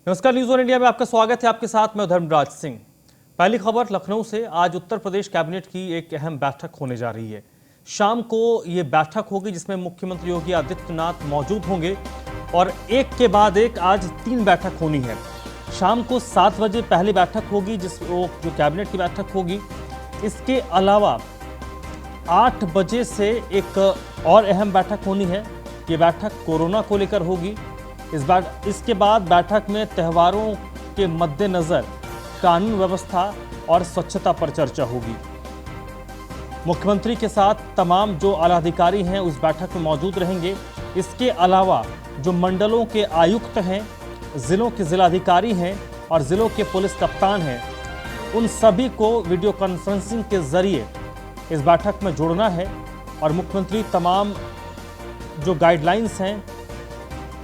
नमस्कार, news one India में आपका स्वागत है। आपके साथ मैं धर्मराज सिंह। पहली खबर लखनऊ से। आज उत्तर प्रदेश कैबिनेट की एक अहम बैठक होने जा रही है। शाम को ये बैठक होगी जिसमें मुख्यमंत्री योगी आदित्यनाथ मौजूद होंगे और एक के बाद एक आज 3 बैठक होनी है। शाम को 7 बजे पहली बैठक होगी जो कैबिनेट की बैठक होगी। इसके अलावा 8 बजे से एक और अहम बैठक होनी है। ये बैठक कोरोना को लेकर होगी। इसके बाद बैठक में त्योहारों के मद्देनजर कानून व्यवस्था और स्वच्छता पर चर्चा होगी। मुख्यमंत्री के साथ तमाम जो आला अधिकारी हैं उस बैठक में मौजूद रहेंगे। इसके अलावा जो मंडलों के आयुक्त हैं, जिलों के जिलाधिकारी हैं और जिलों के पुलिस कप्तान हैं, उन सभी को वीडियो कॉन्फ्रेंसिंग के जरिए इस बैठक में जोड़ना है और मुख्यमंत्री तमाम जो गाइडलाइंस हैं,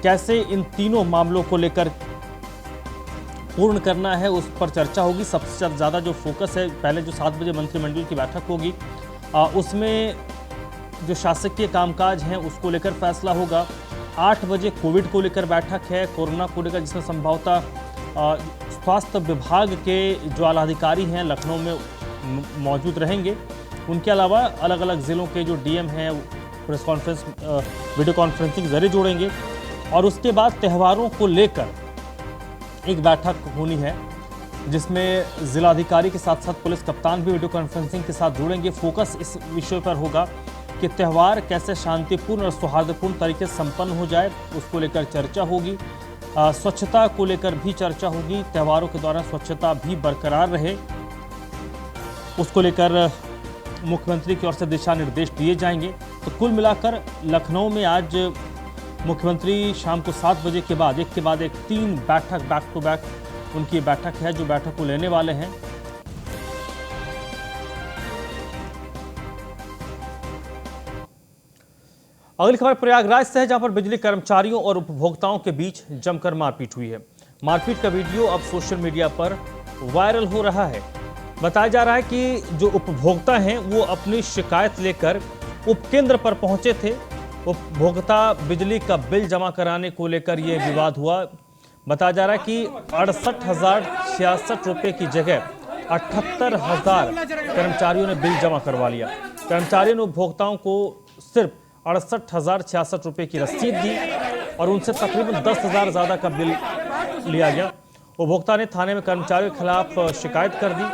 कैसे इन तीनों मामलों को लेकर पूर्ण करना है, उस पर चर्चा होगी। सबसे ज़्यादा जो फोकस है, पहले जो 7 बजे मंत्रिमंडल की बैठक होगी उसमें जो शासकीय कामकाज हैं उसको लेकर फैसला होगा। 8 बजे कोविड को लेकर बैठक है, कोरोना को लेकर, जिसमें संभवतः स्वास्थ्य विभाग के जो आला अधिकारी हैं लखनऊ में मौजूद रहेंगे। उनके अलावा अलग अलग ज़िलों के जो डीएम हैं प्रेस कॉन्फ्रेंस वीडियो कॉन्फ्रेंसिंग के जरिए जोड़ेंगे। और उसके बाद त्योहारों को लेकर एक बैठक होनी है जिसमें जिलाधिकारी के साथ साथ पुलिस कप्तान भी वीडियो कॉन्फ्रेंसिंग के साथ जुड़ेंगे। फोकस इस विषय पर होगा कि त्यौहार कैसे शांतिपूर्ण और सौहार्दपूर्ण तरीके से संपन्न हो जाए, उसको लेकर चर्चा होगी। स्वच्छता को लेकर भी चर्चा होगी, त्योहारों के दौरान स्वच्छता भी बरकरार रहे, उसको लेकर मुख्यमंत्री की ओर से दिशा निर्देश दिए जाएंगे। तो कुल मिलाकर लखनऊ में आज मुख्यमंत्री शाम को 7 बजे के बाद एक 3 बैठक बैक टू बैक उनकी बैठक है जो बैठक को लेने वाले हैं। अगली खबर प्रयागराज से है, जहां पर बिजली कर्मचारियों और उपभोक्ताओं के बीच जमकर मारपीट हुई है। मारपीट का वीडियो अब सोशल मीडिया पर वायरल हो रहा है। बताया जा रहा है कि जो उपभोक्ता हैं वो अपनी शिकायत लेकर उपकेंद्र पर पहुंचे थे। उपभोक्ता बिजली का बिल जमा कराने को लेकर यह विवाद हुआ। बताया जा रहा है कि 68,066 रुपये की जगह 78,000 कर्मचारियों ने बिल जमा करवा लिया। कर्मचारियों ने उपभोक्ताओं को सिर्फ 68,066 रुपये की रसीद दी और उनसे तकरीबन 10,000 ज़्यादा का बिल लिया गया। उपभोक्ता ने थाने में कर्मचारियों के खिलाफ शिकायत कर दी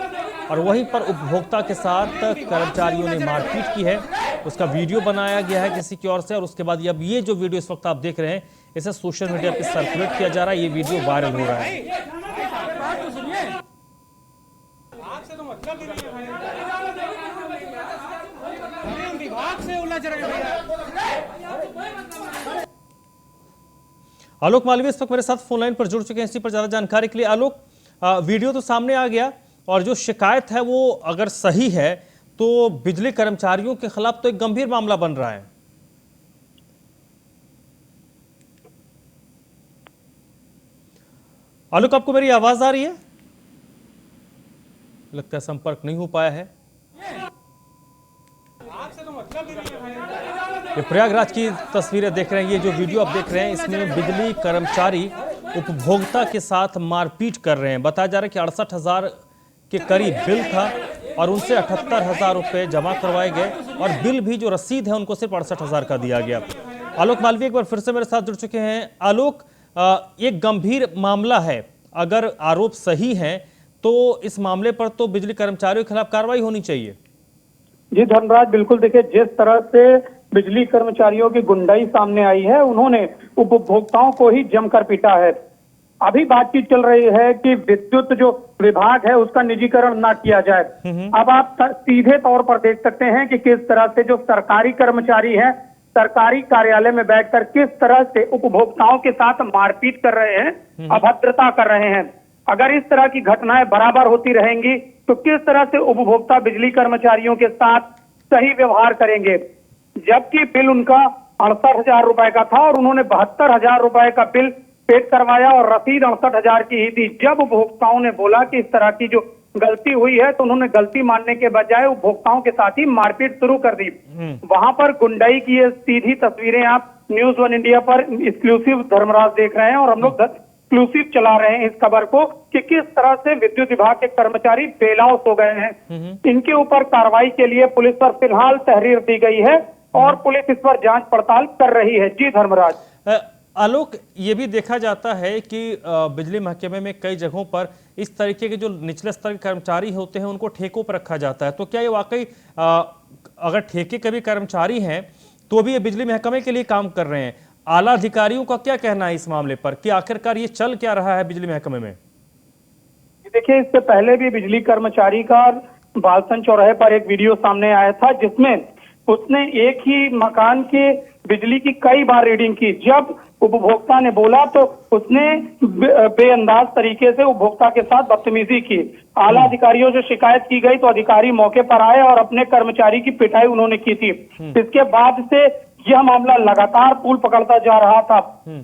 और वहीं पर उपभोक्ता के साथ कर्मचारियों ने मारपीट की है। उसका वीडियो बनाया गया है किसी की ओर से और उसके बाद अब ये जो वीडियो इस वक्त आप देख रहे हैं इसे सोशल मीडिया पर सर्कुलेट किया जा रहा है। ये वीडियो वायरल हो रहा है। आलोक मालवीय इस वक्त मेरे साथ फोन लाइन पर जुड़ चुके हैं इसी पर ज्यादा जानकारी के लिए। आलोक, वीडियो तो सामने आ गया और जो शिकायत है वो अगर सही है तो बिजली कर्मचारियों के खिलाफ तो एक गंभीर मामला बन रहा है। आलोक, आपको मेरी आवाज आ रही है? लगता है संपर्क नहीं हो पाया है। ये प्रयागराज की तस्वीरें देख रहे हैं। ये जो वीडियो आप देख रहे हैं इसमें बिजली कर्मचारी उपभोक्ता के साथ मारपीट कर रहे हैं। बताया जा रहा है कि 68,000 के करीब बिल था और उनसे 78,000 रुपये जमा करवाए गए और बिल भी जो रसीद है उनको सिर्फ 68,000 का दिया गया। आलोक मालवीय एक बार फिर से मेरे साथ जुड़ चुके हैं। आलोक, एक गंभीर मामला है, अगर आरोप सही है तो इस मामले पर तो बिजली कर्मचारियों के खिलाफ कार्रवाई होनी चाहिए। जी धर्मराज, बिल्कुल। देखिए, जिस तरह से बिजली कर्मचारियों की गुंडाई सामने आई है, उन्होंने उपभोक्ताओं को ही जमकर पीटा है। अभी बातचीत चल रही है कि विद्युत जो विभाग है उसका निजीकरण ना किया जाए। अब आप सीधे तौर पर देख सकते हैं कि किस तरह से जो सरकारी कर्मचारी हैं सरकारी कार्यालय में बैठकर किस तरह से उपभोक्ताओं के साथ मारपीट कर रहे हैं, अभद्रता कर रहे हैं। अगर इस तरह की घटनाएं बराबर होती रहेंगी तो किस तरह से उपभोक्ता बिजली कर्मचारियों के साथ सही व्यवहार करेंगे। जबकि बिल उनका 68,000 रुपए का था और उन्होंने 72,000 रुपए का बिल पेड करवाया और रसीद 68,000 की ही थी। जब उपभोक्ताओं ने बोला कि इस तरह की जो गलती हुई है तो उन्होंने गलती मानने के बजाय उपभोक्ताओं के साथ ही मारपीट शुरू कर दी। वहां पर गुंडाई की ये सीधी तस्वीरें आप न्यूज़ वन इंडिया पर एक्सक्लूसिव धर्मराज देख रहे हैं और हम लोग एक्सक्लूसिव चला रहे हैं इस खबर को कि किस तरह से विद्युत विभाग के कर्मचारी बेलौस हो गए हैं। इनके ऊपर कार्रवाई के लिए पुलिस पर फिलहाल तहरीर दी गई है और पुलिस इस पर जांच पड़ताल कर रही है। जी धर्मराज। आलोक, ये भी देखा जाता है कि बिजली महकमे में कई जगहों पर इस तरीके के जो निचले स्तर के कर्मचारी होते हैं उनको ठेकों पर रखा जाता है, तो क्या ये वाकई अगर ठेके के भी कर्मचारी हैं तो भी ये बिजली महकमे के लिए काम कर रहे हैं? आला अधिकारियों का क्या कहना है इस मामले पर कि आखिरकार ये चल क्या रहा है बिजली महकमे में? देखिए, इससे पहले भी बिजली कर्मचारी का बालसन चौराहे पर एक वीडियो सामने आया था जिसमें उसने एक ही मकान के बिजली की कई बार रीडिंग की। जब उपभोक्ता ने बोला तो उसने बेअंदाज तरीके से उपभोक्ता के साथ बदतमीजी की। आला अधिकारियों से शिकायत की गई तो अधिकारी मौके पर आए और अपने कर्मचारी की पिटाई उन्होंने की थी। इसके बाद से यह मामला लगातार पुल पकड़ता जा रहा था।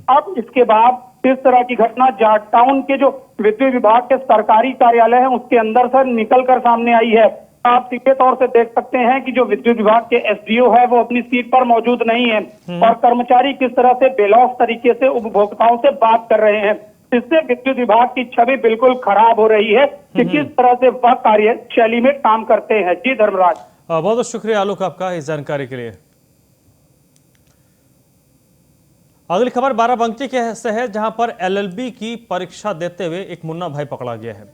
अब इसके बाद इस तरह की घटना जाट टाउन के जो विद्युत विभाग के सरकारी कार्यालय है उसके अंदर से निकलकर सामने आई है। आप सीधे तौर से देख सकते हैं कि जो विद्युत विभाग के एसडीओ है वो अपनी सीट पर मौजूद नहीं है और कर्मचारी किस तरह से बेलौस तरीके से उपभोक्ताओं से बात कर रहे हैं। इससे विद्युत विभाग की छवि बिल्कुल खराब हो रही है कि किस तरह से वह कार्यशैली में काम करते हैं। जी धर्मराज। बहुत बहुत शुक्रिया आलोक आपका इस जानकारी के लिए। अगली खबर बाराबंकी के से है जहां पर एलएलबी की परीक्षा देते हुए एक मुन्ना भाई पकड़ा गया है।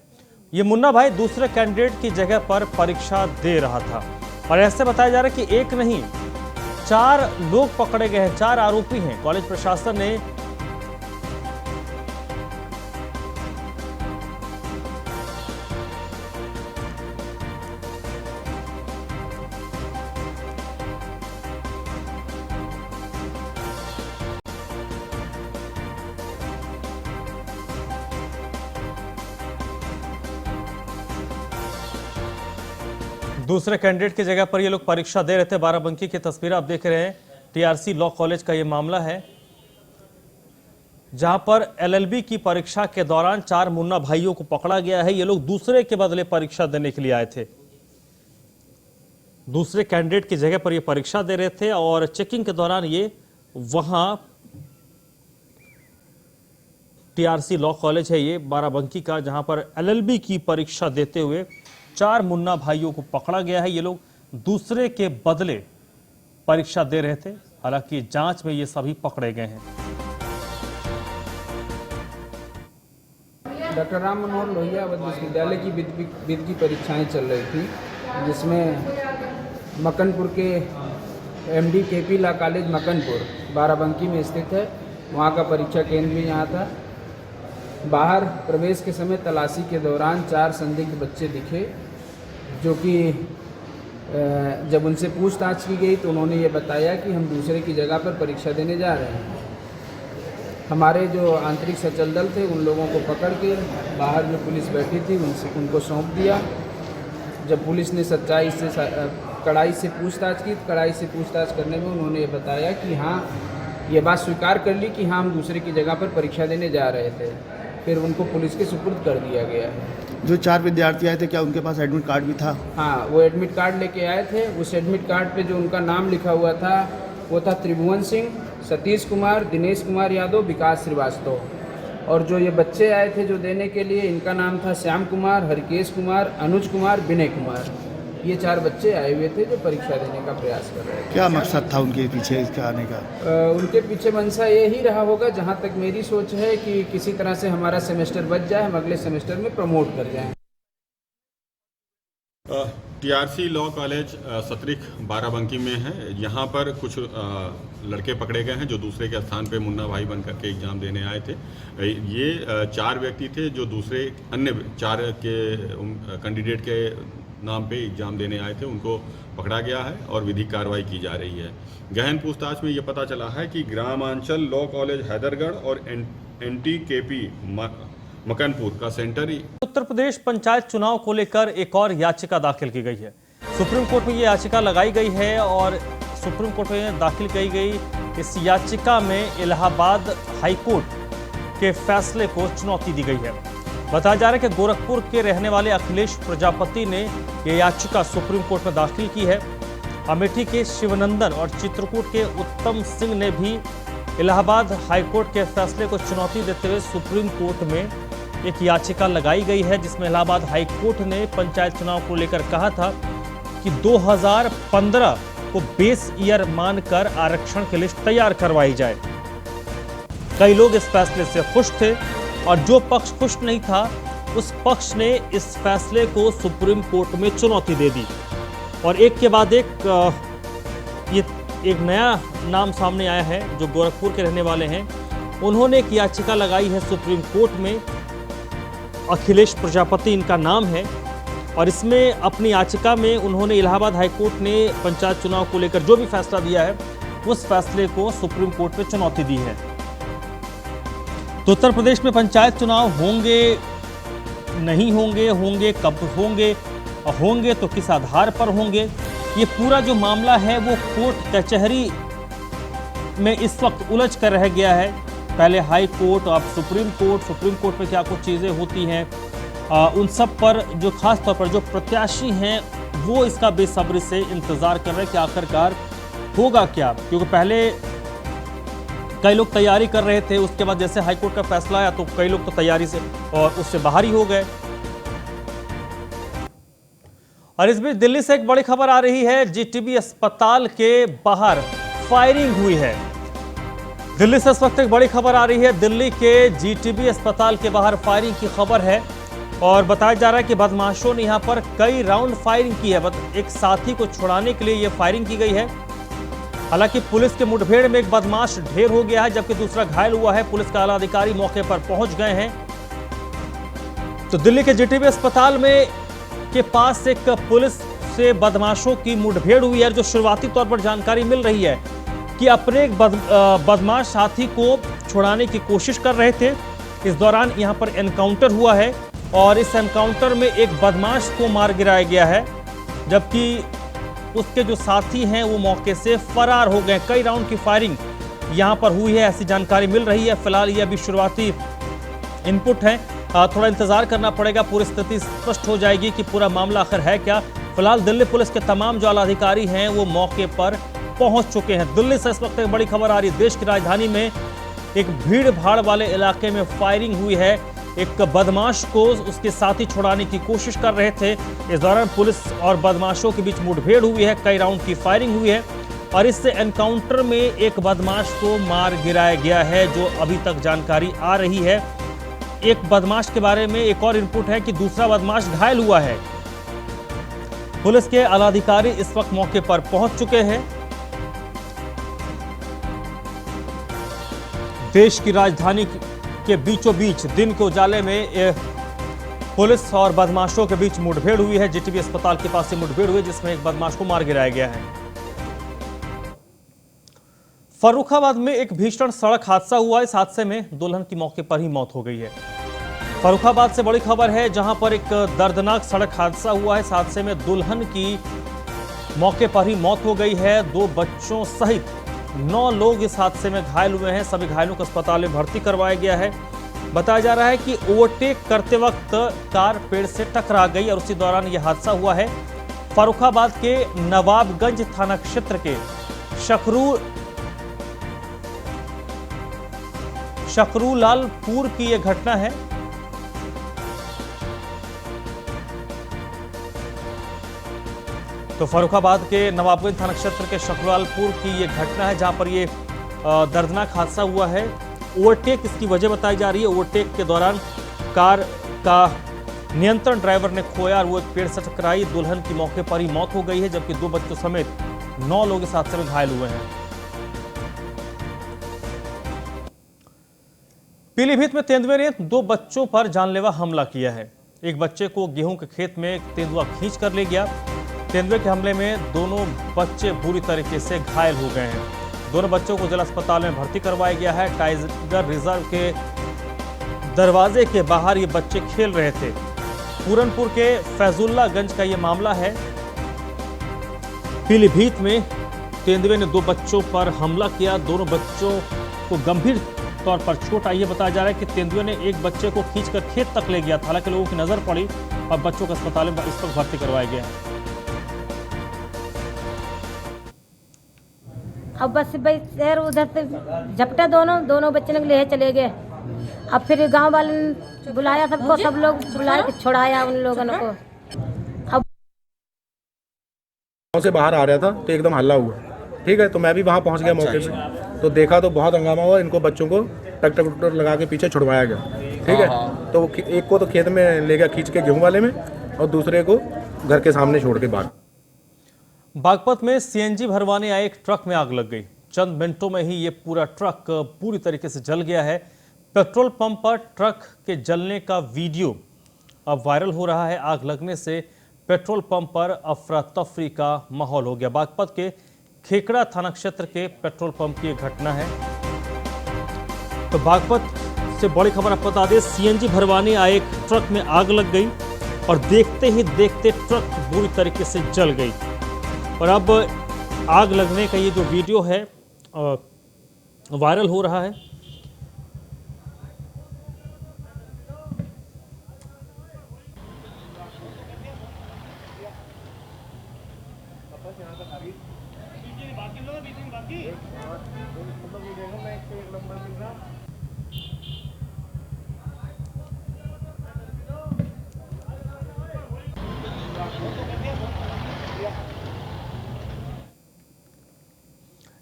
ये मुन्ना भाई दूसरे कैंडिडेट की जगह पर परीक्षा दे रहा था और ऐसे बताया जा रहा है कि एक नहीं 4 लोग पकड़े गए हैं, 4 आरोपी हैं। कॉलेज प्रशासन ने दूसरे कैंडिडेट की जगह पर ये लोग परीक्षा दे रहे थे। बाराबंकी की तस्वीर आप देख रहे हैं, टीआरसी लॉ कॉलेज का ये मामला है जहां पर एलएलबी की परीक्षा के दौरान 4 मुन्ना भाइयों को पकड़ा गया है। ये लोग दूसरे के बदले परीक्षा देने के लिए आए थे, दूसरे कैंडिडेट की जगह पर ये परीक्षा दे रहे थे और चेकिंग के दौरान ये वहां टीआरसी लॉ कॉलेज है ये बाराबंकी का, जहां पर एलएलबी की परीक्षा देते हुए 4 मुन्ना भाइयों को पकड़ा गया है। ये लोग दूसरे के बदले परीक्षा दे रहे थे, हालांकि जांच में ये सभी पकड़े गए हैं। डॉक्टर राम मनोहर लोहिया अवध विश्वविद्यालय की विद की परीक्षाएं चल रही थी, जिसमें मकनपुर के MD KP law college Makanpur Barabanki में स्थित है, वहाँ का परीक्षा केंद्र भी यहाँ था। बाहर प्रवेश के समय तलाशी के दौरान 4 संदिग्ध बच्चे दिखे, जो कि जब उनसे पूछताछ की गई तो उन्होंने ये बताया कि हम दूसरे की जगह पर परीक्षा देने जा रहे हैं। हमारे जो आंतरिक सचल दल थे उन लोगों को पकड़ के बाहर जो पुलिस बैठी थी उनको सौंप दिया। जब पुलिस ने सच्चाई से कड़ाई से पूछताछ की, कड़ाई से पूछताछ करने में उन्होंने ये बताया कि हाँ, ये बात स्वीकार कर ली कि हाँ हम दूसरे की जगह पर परीक्षा देने जा रहे थे। फिर उनको पुलिस के सुपुर्द कर दिया गया है। जो 4 विद्यार्थी आए थे, क्या उनके पास एडमिट कार्ड भी था? हाँ, वो एडमिट कार्ड लेके आए थे। उस एडमिट कार्ड पे जो उनका नाम लिखा हुआ था वो था त्रिभुवन सिंह, सतीश कुमार, दिनेश कुमार यादव, विकास श्रीवास्तव। और जो ये बच्चे आए थे जो देने के लिए, इनका नाम था श्याम कुमार, हरकेश कुमार, अनुज कुमार, विनय कुमार। ये 4 बच्चे आए हुए थे जो परीक्षा देने का प्रयास कर रहे थे। क्या मकसद था उनके पीछे इसके आने का? उनके पीछे मंशा ये ही रहा होगा, जहाँ तक मेरी सोच है, कि किसी तरह से हमारा सेमेस्टर बच जाए, हम अगले सेमेस्टर में प्रमोट कर जाएं। टीआरसी लॉ कॉलेज सतरिक बाराबंकी में है। यहाँ पर कुछ लड़के पकड़े गए हैं जो दूसरे के स्थान पे मुन्ना भाई बन करके एग्जाम देने आए थे। ये 4 व्यक्ति थे जो दूसरे अन्य 4 के कैंडिडेट के नाम पे एग्जाम देने आए थे, उनको पकड़ा गया है और विधिक कार्रवाई की जा रही है। गहन पूछताछ में ये पता चला है कि ग्रामांचल लॉ कॉलेज हैदरगढ़ और एनटी केपी मकनपुर का सेंटर उत्तर प्रदेश पंचायत चुनाव को लेकर एक और याचिका दाखिल की गई है। सुप्रीम कोर्ट में ये याचिका लगाई गई है और सुप्रीम कोर्ट में दाखिल की गई इस याचिका में इलाहाबाद हाईकोर्ट के फैसले को चुनौती दी गई है। बताया जा रहा है कि गोरखपुर के रहने वाले अखिलेश प्रजापति ने यह याचिका सुप्रीम कोर्ट में दाखिल की है। अमेठी के शिवनंदन और चित्रकूट के उत्तम सिंह ने भी इलाहाबाद हाईकोर्ट के फैसले को चुनौती देते हुए सुप्रीम कोर्ट में एक याचिका लगाई गई है, जिसमें इलाहाबाद हाईकोर्ट ने पंचायत चुनाव को लेकर कहा था कि 2015 को बेस ईयर मानकर आरक्षण की लिस्ट तैयार करवाई जाए। कई लोग इस फैसले से खुश थे और जो पक्ष खुश नहीं था उस पक्ष ने इस फैसले को सुप्रीम कोर्ट में चुनौती दे दी। और एक के बाद एक नया नाम सामने आया है जो गोरखपुर के रहने वाले हैं। उन्होंने एक याचिका लगाई है सुप्रीम कोर्ट में, अखिलेश प्रजापति इनका नाम है, और इसमें अपनी याचिका में उन्होंने इलाहाबाद हाईकोर्ट ने पंचायत चुनाव को लेकर जो भी फैसला दिया है उस फैसले को सुप्रीम कोर्ट में चुनौती दी है। तो उत्तर प्रदेश में पंचायत चुनाव होंगे, नहीं होंगे, होंगे कब होंगे और होंगे तो किस आधार पर होंगे, ये पूरा जो मामला है वो कोर्ट कचहरी में इस वक्त उलझ कर रह गया है। पहले हाई कोर्ट, अब सुप्रीम कोर्ट में क्या कुछ चीज़ें होती हैं, उन सब पर जो खास तौर पर जो प्रत्याशी हैं वो इसका बेसब्री से इंतज़ार कर रहे हैं कि आखिरकार होगा क्या। क्योंकि पहले कई लोग तैयारी कर रहे थे, उसके बाद जैसे हाईकोर्ट का फैसला आया तो कई लोग तो तैयारी से और उससे बाहर ही हो गए। और इस बीच दिल्ली से एक बड़ी खबर आ रही है, जीटीबी अस्पताल के बाहर फायरिंग हुई है। दिल्ली से इस वक्त एक बड़ी खबर आ रही है, दिल्ली के जीटीबी अस्पताल के बाहर फायरिंग की खबर है और बताया जा रहा है कि बदमाशों ने यहां पर कई राउंड फायरिंग की है। एक साथी को छुड़ाने के लिए यह फायरिंग की गई है। हालांकि पुलिस के मुठभेड़ में एक बदमाश ढेर हो गया है जबकि दूसरा घायल हुआ है। पुलिस का आला अधिकारी मौके पर पहुंच गए हैं। तो दिल्ली के जीटीबी अस्पताल में के पास एक पुलिस से बदमाशों की मुठभेड़ हुई है। जो शुरुआती तौर पर जानकारी मिल रही है कि अपने एक बदमाश साथी को छुड़ाने की कोशिश कर रहे थे। इस दौरान यहां पर एनकाउंटर हुआ है और इस एनकाउंटर में एक बदमाश को मार गिराया गया है जबकि उसके जो साथी हैं वो मौके से फरार हो गए। कई राउंड की फायरिंग यहां पर हुई है, ऐसी जानकारी मिल रही है। फिलहाल ये अभी शुरुआती इनपुट है, थोड़ा इंतजार करना पड़ेगा, पूरी स्थिति स्पष्ट हो जाएगी कि पूरा मामला आखिर है क्या। फिलहाल दिल्ली पुलिस के तमाम जो आला अधिकारी हैं वो मौके पर पहुंच चुके हैं। दिल्ली से इस वक्त एक बड़ी खबर आ रही है, देश की राजधानी में एक भीड़ भाड़ वाले इलाके में फायरिंग हुई है। एक बदमाश को उसके साथी छुड़ाने की कोशिश कर रहे थे। इस दौरान पुलिस और बदमाशों के बीच मुठभेड़ हुई है, कई राउंड की फायरिंग हुई है और इससे एनकाउंटर में एक बदमाश को मार गिराया गया है, जो अभी तक जानकारी आ रही है। एक बदमाश के बारे में एक और इनपुट है कि दूसरा बदमाश घायल हुआ है। पुलिस के आला अधिकारी इस वक्त मौके पर पहुंच चुके हैं। देश की राजधानी के बीचों बीच दिन के उजाले में पुलिस और बदमाशों के बीच मुठभेड़ हुई है। जीटीबी अस्पताल के पास से मुठभेड़ हुई जिसमें एक बदमाश को मार गिराया गया है। फर्रुखाबाद में एक भीषण सड़क हादसा हुआ। इस हादसे में दुल्हन की मौके पर ही मौत हो गई है। फर्रुखाबाद से बड़ी खबर है जहां पर एक दर्दनाक सड़क हादसा हुआ है। इस हादसे में दुल्हन की मौके पर ही मौत हो गई है। 2 बच्चों सहित 9 लोग इस हादसे में घायल हुए हैं। सभी घायलों को अस्पताल में भर्ती करवाया गया है। बताया जा रहा है कि ओवरटेक करते वक्त कार पेड़ से टकरा गई और उसी दौरान यह हादसा हुआ है। फर्रुखाबाद के नवाबगंज थाना क्षेत्र के शकरूलालपुर की यह घटना है। तो फर्रुखाबाद के नवाबगंज थाना क्षेत्र के शकरूलालपुर की यह घटना है जहां पर यह दर्दनाक हादसा हुआ है। ओवरटेक इसकी वजह बताई जा रही है। ओवरटेक के दौरान कार का नियंत्रण ड्राइवर ने खोया और वो एक पेड़ से टकराई। दुल्हन की मौके पर ही मौत हो गई है जबकि 2 बच्चों समेत 9 लोग इस हादसे में घायल हुए हैं। पीलीभीत में तेंदुए ने 2 बच्चों पर जानलेवा हमला किया है। एक बच्चे को गेहूं के खेत में तेंदुआ खींच कर ले गया। तेंदुए के हमले में दोनों बच्चे बुरी तरीके से घायल हो गए हैं। दोनों बच्चों को जिला अस्पताल में भर्ती करवाया गया है। टाइगर रिजर्व के दरवाजे के बाहर ये बच्चे खेल रहे थे। पूरनपुर के फैजुल्लागंज का ये मामला है। पीलीभीत में तेंदुए ने 2 बच्चों पर हमला किया। दोनों बच्चों को गंभीर तौर पर चोट आई है। बताया जा रहा है कि तेंदुए ने एक बच्चे को खींचकर खेत तक ले गया था। हालांकि लोगों की नजर पड़ी और बच्चों को अस्पताल में इस वक्त भर्ती करवाया गया है। अब बस भाई शहर उधर से झपटे दोनों बच्चे लोग ले चले गए। अब फिर गांव वाले ने बुलाया सबको, सब लोग बुलाए के छुड़ाया उन लोगों को। अब गाँव से बाहर आ रहा था तो एकदम हल्ला हुआ, ठीक है, तो मैं भी वहाँ पहुँच गया मौके पे, तो देखा तो बहुत हंगामा हुआ। इनको बच्चों को ट्रैक्टर लगा के पीछे छुड़वाया गया, ठीक है। तो एक को तो खेत में ले गया खींच के गेहूं वाले में, और दूसरे को घर के सामने छोड़ के बाहर। बागपत में सीएनजी भरवाने आए एक ट्रक में आग लग गई। चंद मिनटों में ही ये पूरा ट्रक पूरी तरीके से जल गया है। पेट्रोल पंप पर ट्रक के जलने का वीडियो अब वायरल हो रहा है। आग लगने से पेट्रोल पंप पर अफरा तफरी का माहौल हो गया। बागपत के खेकड़ा थाना क्षेत्र के पेट्रोल पंप की एक घटना है। तो बागपत से बड़ी खबर आपको बता दें, सीएनजी भरवाने आए एक ट्रक में आग लग गई और देखते ही देखते ट्रक बुरी तरीके से जल गई। और अब आग लगने का ये जो वीडियो है वायरल हो रहा है।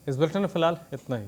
इस बुलेटिन में फिलहाल इतना ही।